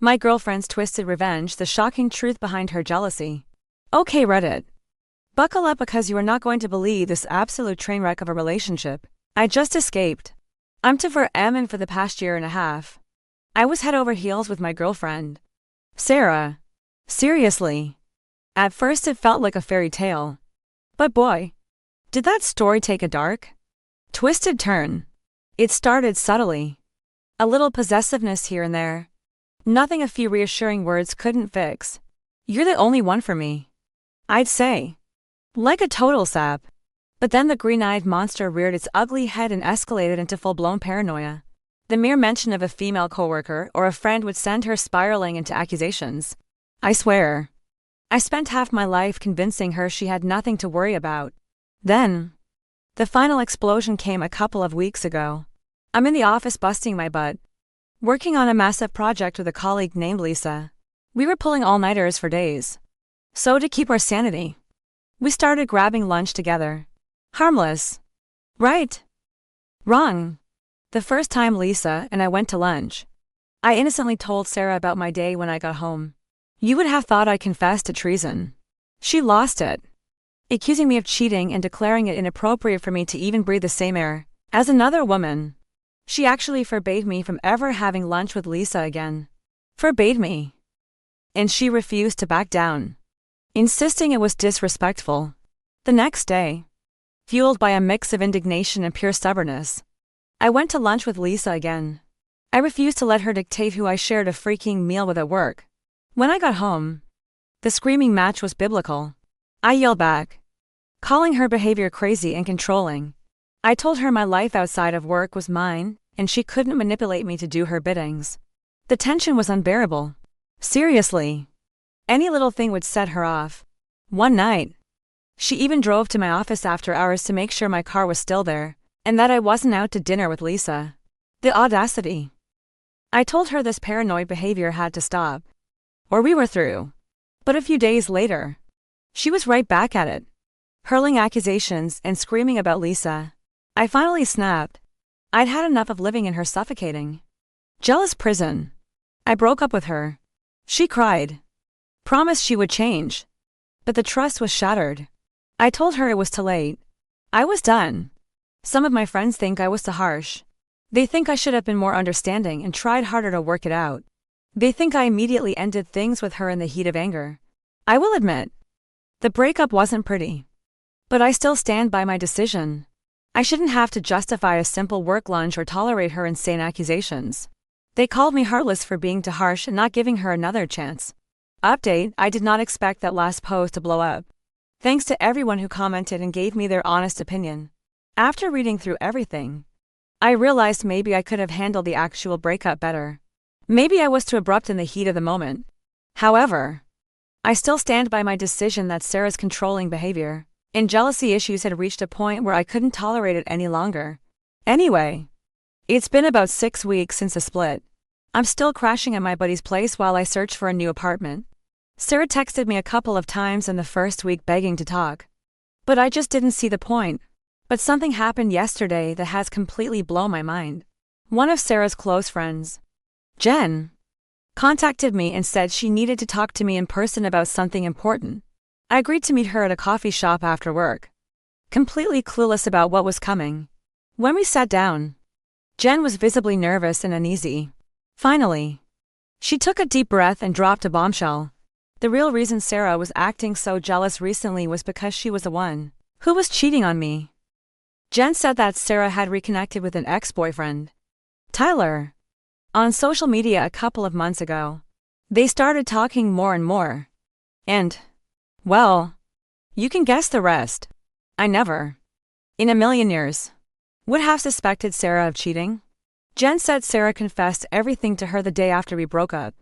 My girlfriend's twisted revenge, the shocking truth behind her jealousy. Okay, Reddit. Buckle up because you are not going to believe this absolute train wreck of a relationship I just escaped. I'm to for and for the past year and a half. I was head over heels with my girlfriend, Sarah. Seriously. At first it felt like a fairy tale. But boy, did that story take a dark, twisted turn. It started subtly. A little possessiveness here and there. Nothing a few reassuring words couldn't fix. You're the only one for me, I'd say. Like a total sap. But then the green-eyed monster reared its ugly head and escalated into full-blown paranoia. The mere mention of a female coworker or a friend would send her spiraling into accusations. I swear. I spent half my life convincing her she had nothing to worry about. Then, the final explosion came a couple of weeks ago. I'm in the office busting my butt, working on a massive project with a colleague named Lisa. We were pulling all-nighters for days. So to keep our sanity, we started grabbing lunch together. Harmless. Right? Wrong. The first time Lisa and I went to lunch, I innocently told Sarah about my day when I got home. You would have thought I confessed to treason. She lost it, accusing me of cheating and declaring it inappropriate for me to even breathe the same air as another woman. She actually forbade me from ever having lunch with Lisa again. Forbade me. And she refused to back down, insisting it was disrespectful. The next day, fueled by a mix of indignation and pure stubbornness, I went to lunch with Lisa again. I refused to let her dictate who I shared a freaking meal with at work. When I got home, the screaming match was biblical. I yelled back, calling her behavior crazy and controlling. I told her my life outside of work was mine, and she couldn't manipulate me to do her biddings. The tension was unbearable. Seriously. Any little thing would set her off. One night, she even drove to my office after hours to make sure my car was still there, and that I wasn't out to dinner with Lisa. The audacity. I told her this paranoid behavior had to stop, or we were through. But a few days later, she was right back at it, hurling accusations and screaming about Lisa. I finally snapped. I'd had enough of living in her suffocating, jealous prison. I broke up with her. She cried, promised she would change. But the trust was shattered. I told her it was too late. I was done. Some of my friends think I was too harsh. They think I should have been more understanding and tried harder to work it out. They think I immediately ended things with her in the heat of anger. I will admit, the breakup wasn't pretty. But I still stand by my decision. I shouldn't have to justify a simple work lunch or tolerate her insane accusations. They called me heartless for being too harsh and not giving her another chance. Update: I did not expect that last post to blow up. Thanks to everyone who commented and gave me their honest opinion. After reading through everything, I realized maybe I could have handled the actual breakup better. Maybe I was too abrupt in the heat of the moment. However, I still stand by my decision that Sarah's controlling behavior and jealousy issues had reached a point where I couldn't tolerate it any longer. Anyway, it's been about 6 weeks since the split. I'm still crashing at my buddy's place while I search for a new apartment. Sarah texted me a couple of times in the first week begging to talk, but I just didn't see the point. But something happened yesterday that has completely blown my mind. One of Sarah's close friends, Jen, contacted me and said she needed to talk to me in person about something important. I agreed to meet her at a coffee shop after work, completely clueless about what was coming. When we sat down, Jen was visibly nervous and uneasy. Finally, she took a deep breath and dropped a bombshell. The real reason Sarah was acting so jealous recently was because she was the one who was cheating on me. Jen said that Sarah had reconnected with an ex-boyfriend, Tyler, on social media a couple of months ago. They started talking more and more. And, well, you can guess the rest. I never, in a million years, would have suspected Sarah of cheating. Jen said Sarah confessed everything to her the day after we broke up.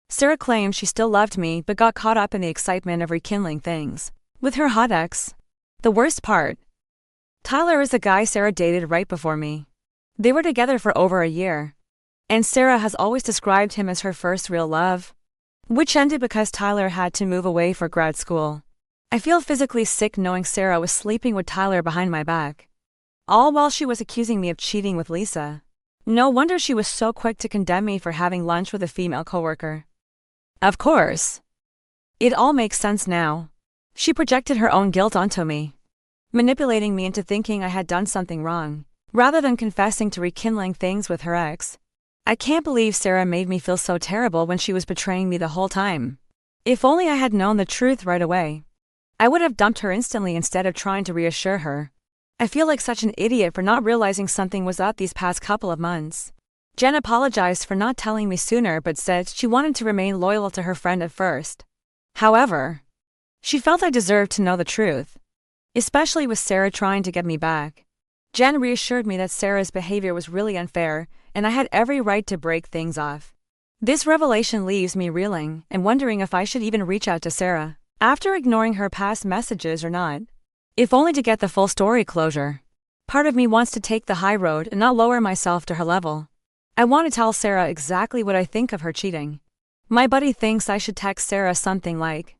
Sarah claimed she still loved me but got caught up in the excitement of rekindling things with her hot ex. The worst part: Tyler is the guy Sarah dated right before me. They were together for over a year, and Sarah has always described him as her first real love, which ended because Tyler had to move away for grad school. I feel physically sick knowing Sarah was sleeping with Tyler behind my back, all while she was accusing me of cheating with Lisa. No wonder she was so quick to condemn me for having lunch with a female coworker. Of course. It all makes sense now. She projected her own guilt onto me, manipulating me into thinking I had done something wrong, rather than confessing to rekindling things with her ex. I can't believe Sarah made me feel so terrible when she was betraying me the whole time. If only I had known the truth right away. I would have dumped her instantly instead of trying to reassure her. I feel like such an idiot for not realizing something was up these past couple of months. Jen apologized for not telling me sooner but said she wanted to remain loyal to her friend at first. However, she felt I deserved to know the truth, especially with Sarah trying to get me back. Jen reassured me that Sarah's behavior was really unfair and I had every right to break things off. This revelation leaves me reeling and wondering if I should even reach out to Sarah after ignoring her past messages or not, if only to get the full story closure. Part of me wants to take the high road and not lower myself to her level. I want to tell Sarah exactly what I think of her cheating. My buddy thinks I should text Sarah something like,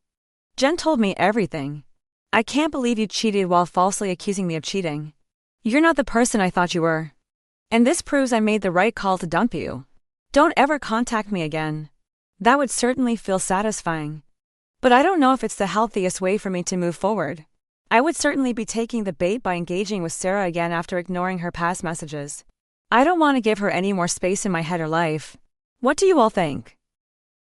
"Jen told me everything. I can't believe you cheated while falsely accusing me of cheating. You're not the person I thought you were. And this proves I made the right call to dump you. Don't ever contact me again." That would certainly feel satisfying. But I don't know if it's the healthiest way for me to move forward. I would certainly be taking the bait by engaging with Sarah again after ignoring her past messages. I don't want to give her any more space in my head or life. What do you all think?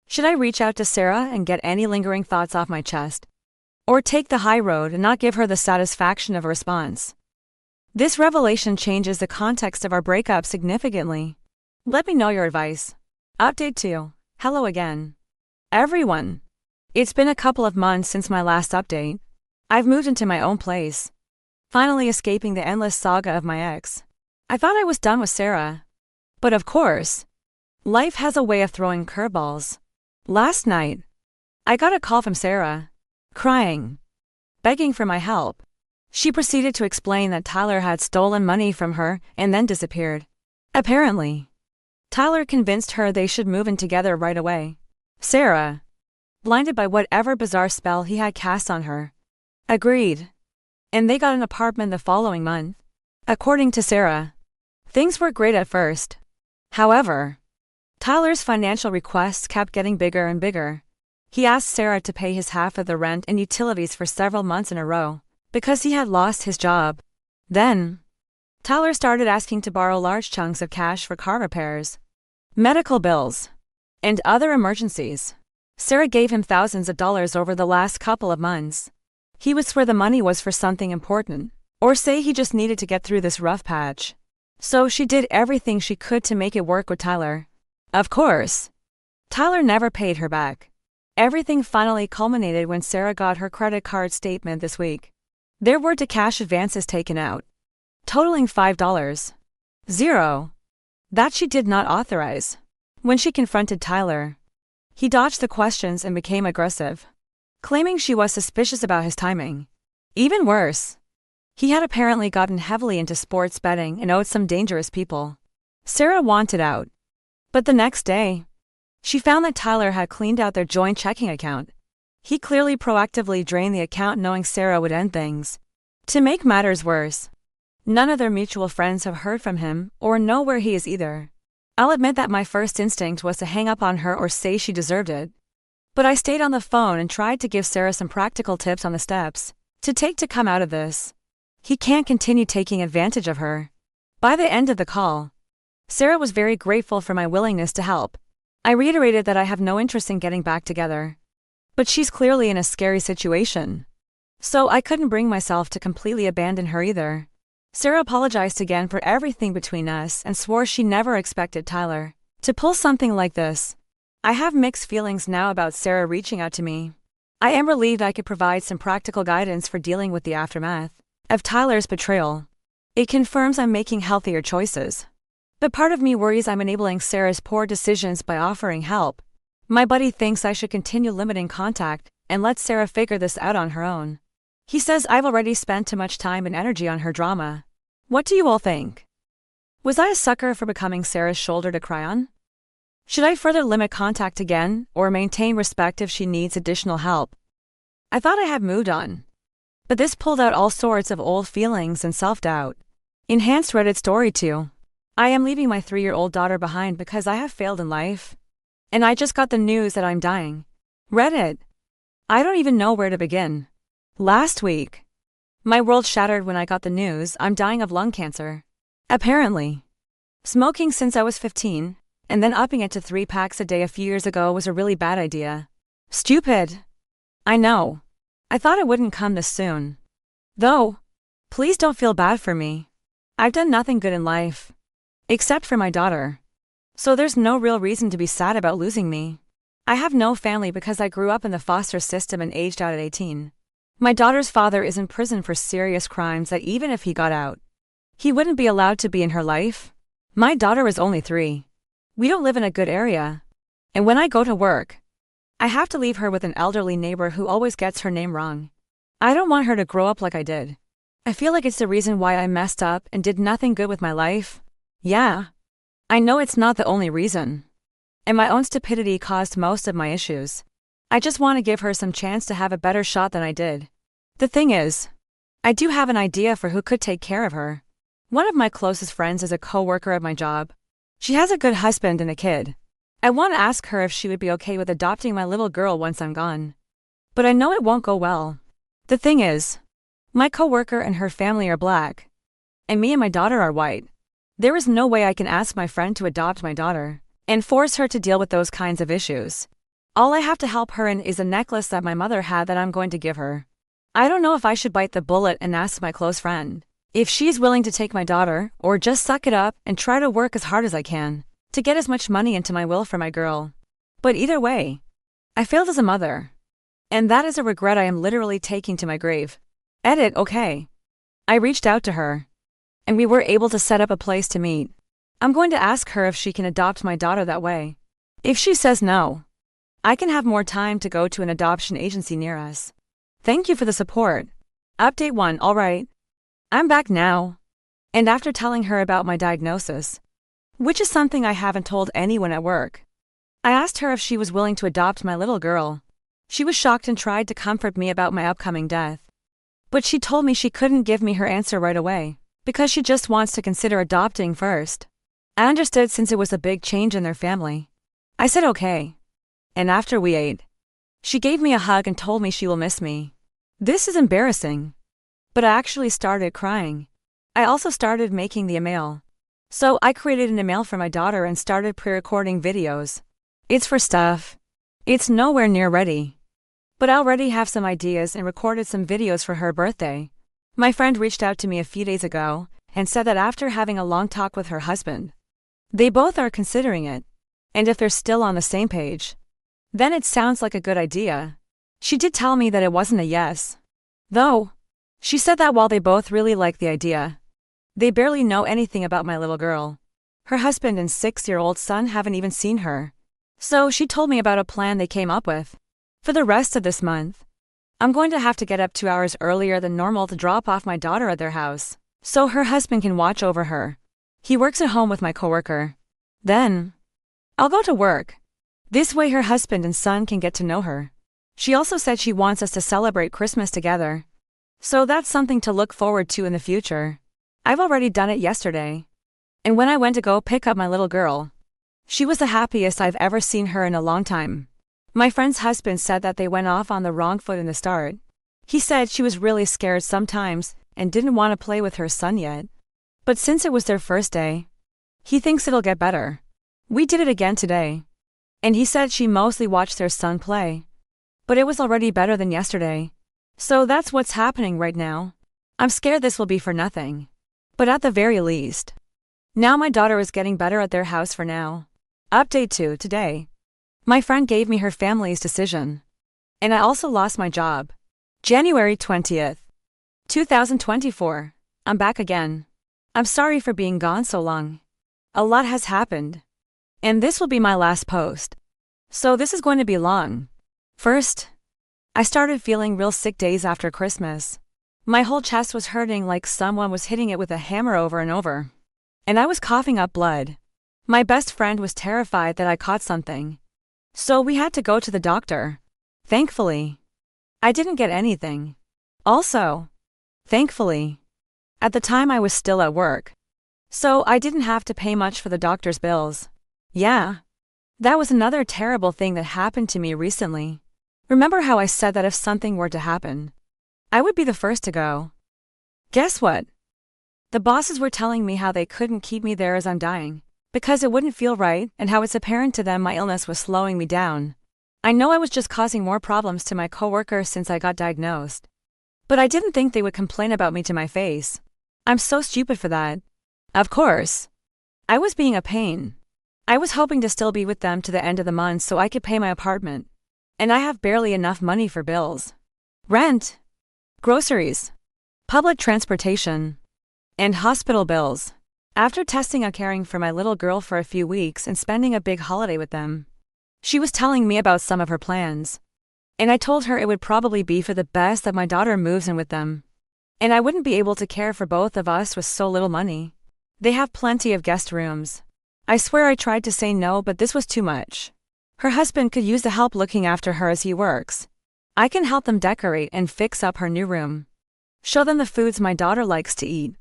Should I reach out to Sarah and get any lingering thoughts off my chest? Or take the high road and not give her the satisfaction of a response? This revelation changes the context of our breakup significantly. Let me know your advice. Update 2. Hello again. Everyone. It's been a couple of months since my last update. I've moved into my own place, finally escaping the endless saga of my ex. I thought I was done with Sarah. But of course, life has a way of throwing curveballs. Last night, I got a call from Sarah, crying, begging for my help. She proceeded to explain that Tyler had stolen money from her and then disappeared. Apparently, Tyler convinced her they should move in together right away. Sarah, blinded by whatever bizarre spell he had cast on her, agreed. And they got an apartment the following month. According to Sarah, things were great at first. However, Tyler's financial requests kept getting bigger and bigger. He asked Sarah to pay his half of the rent and utilities for several months in a row, because he had lost his job. Then, Tyler started asking to borrow large chunks of cash for car repairs, medical bills, and other emergencies. Sarah gave him thousands of dollars over the last couple of months. He would swear the money was for something important, or say he just needed to get through this rough patch. So she did everything she could to make it work with Tyler. Of course, Tyler never paid her back. Everything finally culminated when Sarah got her credit card statement this week. There were two cash advances taken out, totaling $5.00 that she did not authorize. When she confronted Tyler, he dodged the questions and became aggressive, claiming she was suspicious about his timing. Even worse, he had apparently gotten heavily into sports betting and owed some dangerous people. Sarah wanted out. But the next day, she found that Tyler had cleaned out their joint checking account. He clearly proactively drained the account knowing Sarah would end things. To make matters worse, none of their mutual friends have heard from him or know where he is either. I'll admit that my first instinct was to hang up on her or say she deserved it. But I stayed on the phone and tried to give Sarah some practical tips on the steps to take to come out of this. He can't continue taking advantage of her. By the end of the call, Sarah was very grateful for my willingness to help. I reiterated that I have no interest in getting back together. But she's clearly in a scary situation. So I couldn't bring myself to completely abandon her either. Sarah apologized again for everything between us and swore she never expected Tyler to pull something like this. I have mixed feelings now about Sarah reaching out to me. I am relieved I could provide some practical guidance for dealing with the aftermath of Tyler's betrayal. It confirms I'm making healthier choices. But part of me worries I'm enabling Sarah's poor decisions by offering help. My buddy thinks I should continue limiting contact and let Sarah figure this out on her own. He says I've already spent too much time and energy on her drama. What do you all think? Was I a sucker for becoming Sarah's shoulder to cry on? Should I further limit contact again or maintain respect if she needs additional help? I thought I had moved on, but this pulled out all sorts of old feelings and self-doubt. Enhanced Reddit story 2. I am leaving my 3-year-old daughter behind because I have failed in life. And I just got the news that I'm dying. Reddit. I don't even know where to begin. Last week, my world shattered when I got the news I'm dying of lung cancer. Apparently, smoking since I was 15, and then upping it to 3 packs a day a few years ago was a really bad idea. Stupid. I know. I thought it wouldn't come this soon. Though, please don't feel bad for me. I've done nothing good in life. Except for my daughter. So there's no real reason to be sad about losing me. I have no family because I grew up in the foster system and aged out at 18. My daughter's father is in prison for serious crimes that even if he got out, he wouldn't be allowed to be in her life. My daughter is only 3. We don't live in a good area. And when I go to work, I have to leave her with an elderly neighbor who always gets her name wrong. I don't want her to grow up like I did. I feel like it's the reason why I messed up and did nothing good with my life. Yeah. I know it's not the only reason. And my own stupidity caused most of my issues. I just want to give her some chance to have a better shot than I did. The thing is, I do have an idea for who could take care of her. One of my closest friends is a co-worker at my job. She has a good husband and a kid. I want to ask her if she would be okay with adopting my little girl once I'm gone. But I know it won't go well. The thing is, my co-worker and her family are black, and me and my daughter are white. There is no way I can ask my friend to adopt my daughter and force her to deal with those kinds of issues. All I have to help her in is a necklace that my mother had that I'm going to give her. I don't know if I should bite the bullet and ask my close friend if she's willing to take my daughter, or just suck it up and try to work as hard as I can to get as much money into my will for my girl. But either way, I failed as a mother. And that is a regret I am literally taking to my grave. Edit, okay. I reached out to her, and we were able to set up a place to meet. I'm going to ask her if she can adopt my daughter that way. If she says no, I can have more time to go to an adoption agency near us. Thank you for the support. Update 1, alright. I'm back now. And after telling her about my diagnosis, which is something I haven't told anyone at work, I asked her if she was willing to adopt my little girl. She was shocked and tried to comfort me about my upcoming death. But she told me she couldn't give me her answer right away, because she just wants to consider adopting first. I understood since it was a big change in their family. I said okay. And after we ate, she gave me a hug and told me she will miss me. This is embarrassing. But I actually started crying. I also started making the email. So I created an email for my daughter and started pre-recording videos. It's for stuff. It's nowhere near ready. But I already have some ideas and recorded some videos for her birthday. My friend reached out to me a few days ago and said that after having a long talk with her husband, they both are considering it. And if they're still on the same page, then it sounds like a good idea. She did tell me that it wasn't a yes. Though, she said that while they both really like the idea, they barely know anything about my little girl. Her husband and 6-year-old son haven't even seen her. So she told me about a plan they came up with. For the rest of this month, I'm going to have to get up 2 hours earlier than normal to drop off my daughter at their house, so her husband can watch over her. He works at home with my coworker. Then, I'll go to work. This way her husband and son can get to know her. She also said she wants us to celebrate Christmas together. So that's something to look forward to in the future. I've already done it yesterday. And when I went to go pick up my little girl, she was the happiest I've ever seen her in a long time. My friend's husband said that they went off on the wrong foot in the start. He said she was really scared sometimes and didn't want to play with her son yet. But since it was their first day, he thinks it'll get better. We did it again today. And he said she mostly watched their son play. But it was already better than yesterday. So that's what's happening right now. I'm scared this will be for nothing. But at the very least, now my daughter is getting better at their house for now. Update 2, today. My friend gave me her family's decision. And I also lost my job. January 20th, 2024. I'm back again. I'm sorry for being gone so long. A lot has happened. And this will be my last post. So this is going to be long. First, I started feeling real sick days after Christmas. My whole chest was hurting like someone was hitting it with a hammer over and over. And I was coughing up blood. My best friend was terrified that I caught something. So we had to go to the doctor. Thankfully, I didn't get anything. Also, thankfully, at the time I was still at work. So I didn't have to pay much for the doctor's bills. Yeah. That was another terrible thing that happened to me recently. Remember how I said that if something were to happen, I would be the first to go? Guess what? The bosses were telling me how they couldn't keep me there as I'm dying, because it wouldn't feel right, and how it's apparent to them my illness was slowing me down. I know I was just causing more problems to my coworkers since I got diagnosed. But I didn't think they would complain about me to my face. I'm so stupid for that. Of course. I was being a pain. I was hoping to still be with them to the end of the month so I could pay my apartment. And I have barely enough money for bills. Rent, groceries, public transportation, and hospital bills. After testing and caring for my little girl for a few weeks and spending a big holiday with them, she was telling me about some of her plans. And I told her it would probably be for the best that my daughter moves in with them. And I wouldn't be able to care for both of us with so little money. They have plenty of guest rooms. I swear I tried to say no, but this was too much. Her husband could use the help looking after her as he works. I can help them decorate and fix up her new room, show them the foods my daughter likes to eat,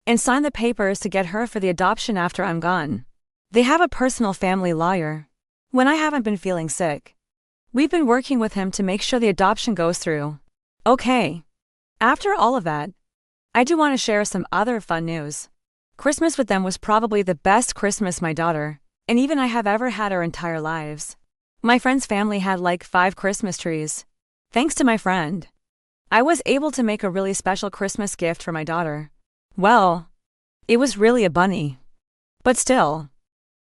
and sign the papers to get her for the adoption after I'm gone. They have a personal family lawyer. When I haven't been feeling sick, we've been working with him to make sure the adoption goes through. Okay. After all of that, I do want to share some other fun news. Christmas with them was probably the best Christmas my daughter, and even I have ever had our entire lives. My friend's family had like 5 Christmas trees. Thanks to my friend, I was able to make a really special Christmas gift for my daughter. Well, it was really a bunny. But still,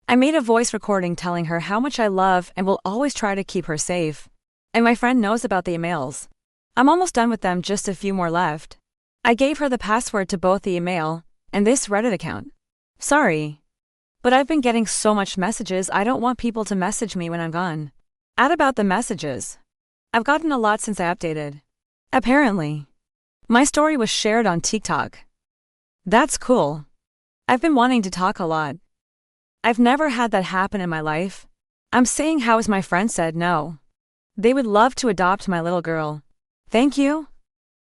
I made a voice recording telling her how much I love and will always try to keep her safe. And my friend knows about the emails. I'm almost done with them, just a few more left. I gave her the password to both the email and this Reddit account. Sorry, but I've been getting so much messages, I don't want people to message me when I'm gone. Add about the messages. I've gotten a lot since I updated. Apparently, my story was shared on TikTok. That's cool. I've been wanting to talk a lot. I've never had that happen in my life. I'm saying how as my friend said no. They would love to adopt my little girl. Thank you.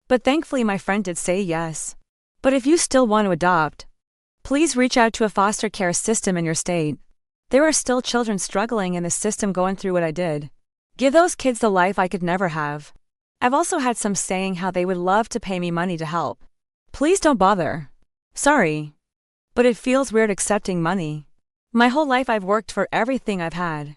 But thankfully my friend did say yes. But if you still want to adopt, please reach out to a foster care system in your state. There are still children struggling in the system going through what I did. Give those kids the life I could never have. I've also had some saying how they would love to pay me money to help. Please don't bother. Sorry. But it feels weird accepting money. My whole life I've worked for everything I've had.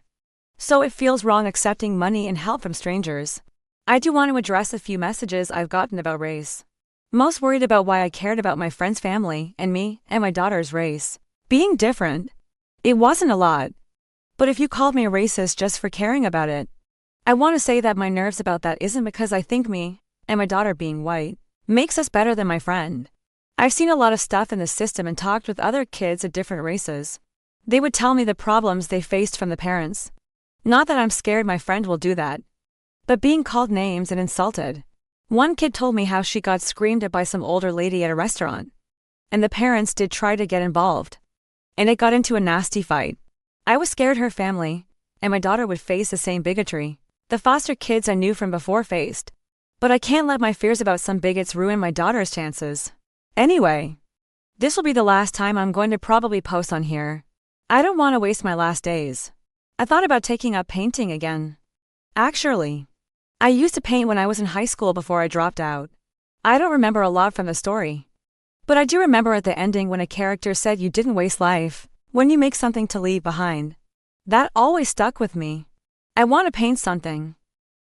So it feels wrong accepting money and help from strangers. I do want to address a few messages I've gotten about race. Most worried about why I cared about my friend's family and me and my daughter's race being different. It wasn't a lot. But if you called me a racist just for caring about it, I want to say that my nerves about that isn't because I think me and my daughter being white makes us better than my friend. I've seen a lot of stuff in the system and talked with other kids of different races. They would tell me the problems they faced from the parents. Not that I'm scared my friend will do that, but being called names and insulted. One kid told me how she got screamed at by some older lady at a restaurant, and the parents did try to get involved, and it got into a nasty fight. I was scared her family and my daughter would face the same bigotry the foster kids I knew from before faced. But I can't let my fears about some bigots ruin my daughter's chances. Anyway, this will be the last time I'm going to probably post on here. I don't want to waste my last days. I thought about taking up painting again. Actually, I used to paint when I was in high school before I dropped out. I don't remember a lot from the story, but I do remember at the ending when a character said you didn't waste life when you make something to leave behind. That always stuck with me. I want to paint something.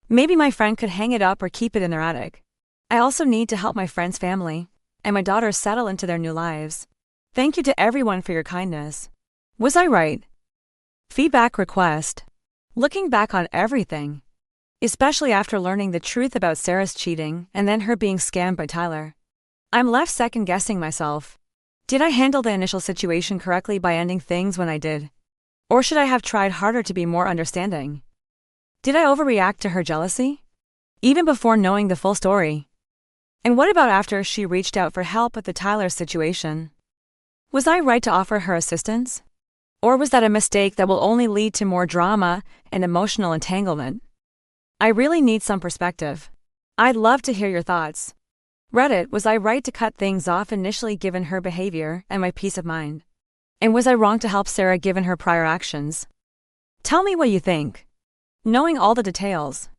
Maybe my friend could hang it up or keep it in their attic. I also need to help my friend's family and my daughter settle into their new lives. Thank you to everyone for your kindness. Was I right? Feedback request. Looking back on everything, especially after learning the truth about Sarah's cheating and then her being scammed by Tyler, I'm left second-guessing myself. Did I handle the initial situation correctly by ending things when I did? Or should I have tried harder to be more understanding? Did I overreact to her jealousy? Even before knowing the full story? And what about after she reached out for help with the Tyler situation? Was I right to offer her assistance? Or was that a mistake that will only lead to more drama and emotional entanglement? I really need some perspective. I'd love to hear your thoughts. Reddit, was I right to cut things off initially given her behavior and my peace of mind? And was I wrong to help Sarah given her prior actions? Tell me what you think. Knowing all the details,